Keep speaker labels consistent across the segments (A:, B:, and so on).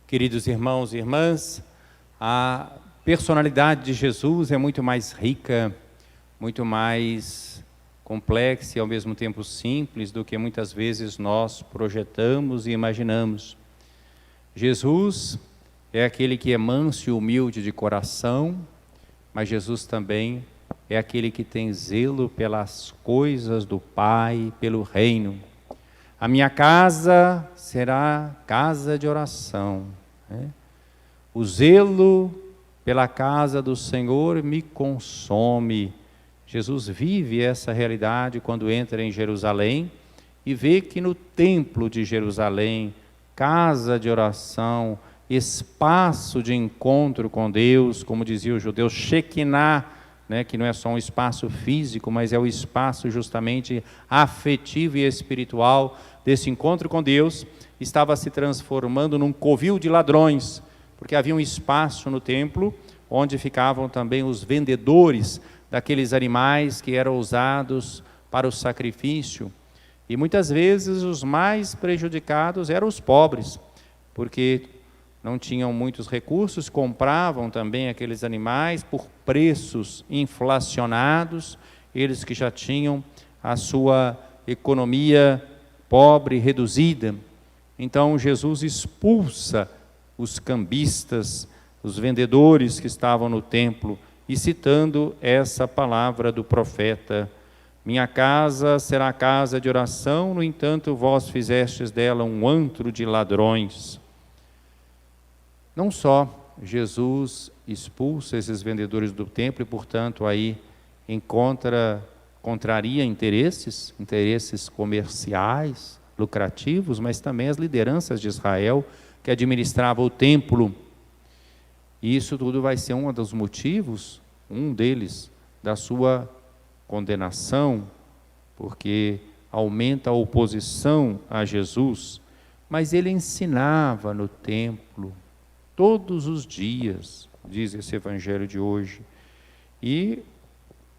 A: Queridos irmãos e irmãs, a personalidade de Jesus é muito mais rica, muito mais complexa e ao mesmo tempo simples do que muitas vezes nós projetamos e imaginamos. Jesus é aquele que é manso e humilde de coração, mas Jesus também é aquele que tem zelo pelas coisas do Pai, pelo reino. A minha casa será casa de oração. O zelo pela casa do Senhor me consome. Jesus vive essa realidade quando entra em Jerusalém e vê que no templo de Jerusalém, casa de oração, espaço de encontro com Deus, como dizia o judeu, Shekinah, que não é só um espaço físico, mas é o espaço justamente afetivo e espiritual desse encontro com Deus, estava se transformando num covil de ladrões, porque havia um espaço no templo onde ficavam também os vendedores daqueles animais que eram usados para o sacrifício. E muitas vezes os mais prejudicados eram os pobres, porque não tinham muitos recursos, compravam também aqueles animais por preços inflacionados, eles que já tinham a sua economia pobre, reduzida. Então Jesus expulsa os cambistas, os vendedores que estavam no templo, e citando essa palavra do profeta: minha casa será casa de oração, no entanto vós fizestes dela um antro de ladrões. Não só Jesus expulsa esses vendedores do templo e, portanto, aí contraria interesses comerciais, lucrativos, mas também as lideranças de Israel que administravam o templo. E isso tudo vai ser um dos motivos, um deles, da sua condenação, porque aumenta a oposição a Jesus. Mas ele ensinava no templo todos os dias, diz esse evangelho de hoje. E,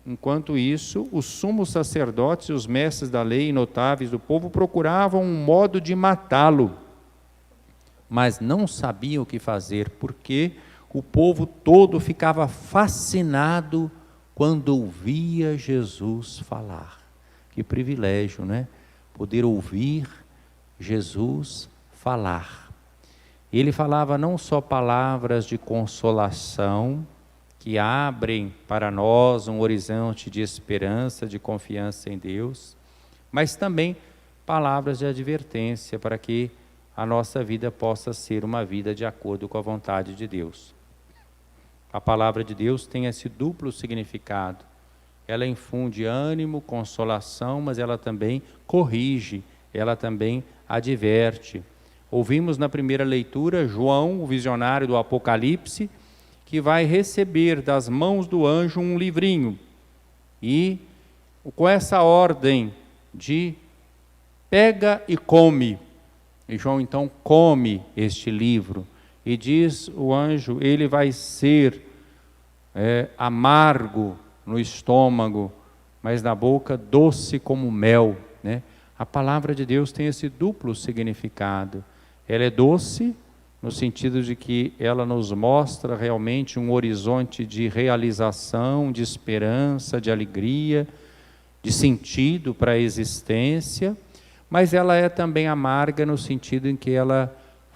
A: enquanto isso, os sumos sacerdotes e os mestres da lei e notáveis do povo procuravam um modo de matá-lo, mas não sabiam o que fazer, porque o povo todo ficava fascinado quando ouvia Jesus falar. Que privilégio, né? Poder ouvir Jesus falar. Ele falava não só palavras de consolação, que abrem para nós um horizonte de esperança, de confiança em Deus, mas também palavras de advertência para que a nossa vida possa ser uma vida de acordo com a vontade de Deus. A palavra de Deus tem esse duplo significado. Ela infunde ânimo, consolação, mas ela também corrige, ela também adverte. Ouvimos na primeira leitura João, o visionário do Apocalipse, que vai receber das mãos do anjo um livrinho. E com essa ordem de pega e come. E João então come este livro. E diz o anjo, ele vai ser amargo no estômago, mas na boca doce como mel. A palavra de Deus tem esse duplo significado. Ela é doce, no sentido de que ela nos mostra realmente um horizonte de realização, de esperança, de alegria, de sentido para a existência, mas ela é também amarga no sentido em que ela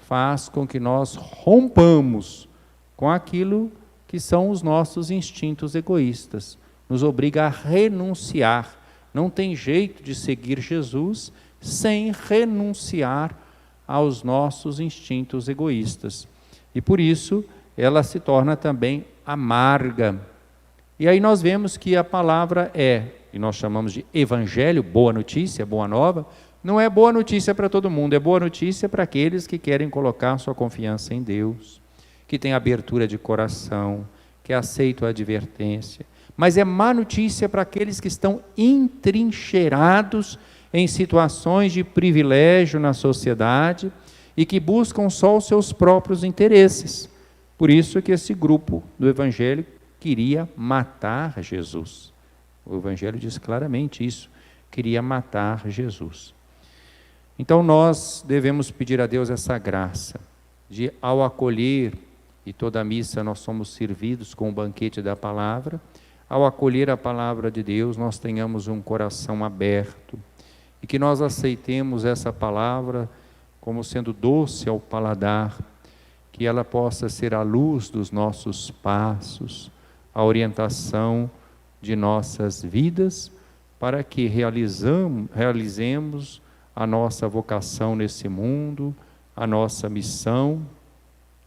A: faz com que nós rompamos com aquilo que são os nossos instintos egoístas, nos obriga a renunciar. Não tem jeito de seguir Jesus sem renunciar aos nossos instintos egoístas. E por isso ela se torna também amarga. E aí nós vemos que a palavra e nós chamamos de evangelho, boa notícia, boa nova, não é boa notícia para todo mundo, é boa notícia para aqueles que querem colocar sua confiança em Deus, que têm abertura de coração, que aceitam a advertência. Mas é má notícia para aqueles que estão entrincheirados em situações de privilégio na sociedade e que buscam só os seus próprios interesses. Por isso que esse grupo do Evangelho queria matar Jesus. O Evangelho diz claramente isso, queria matar Jesus. Então nós devemos pedir a Deus essa graça, de, ao acolher, e toda a missa nós somos servidos com o banquete da palavra, ao acolher a palavra de Deus, nós tenhamos um coração aberto, e que nós aceitemos essa palavra como sendo doce ao paladar, que ela possa ser a luz dos nossos passos, a orientação de nossas vidas, para que realizemos a nossa vocação nesse mundo, a nossa missão,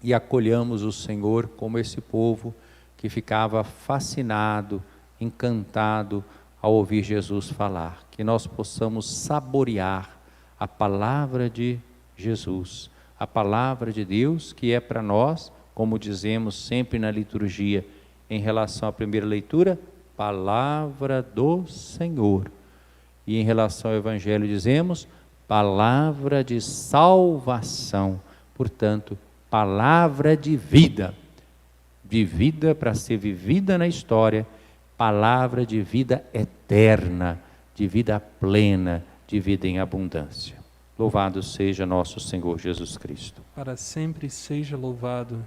A: e acolhamos o Senhor como esse povo que ficava fascinado, encantado ao ouvir Jesus falar. Que nós possamos saborear a palavra de Jesus, a palavra de Deus, que é para nós, como dizemos sempre na liturgia, em relação à primeira leitura, palavra do Senhor. E em relação ao Evangelho dizemos, palavra de salvação. Portanto, palavra de vida para ser vivida na história, palavra de vida eterna, de vida plena, de vida em abundância. Louvado seja nosso Senhor Jesus Cristo.
B: Para sempre seja louvado.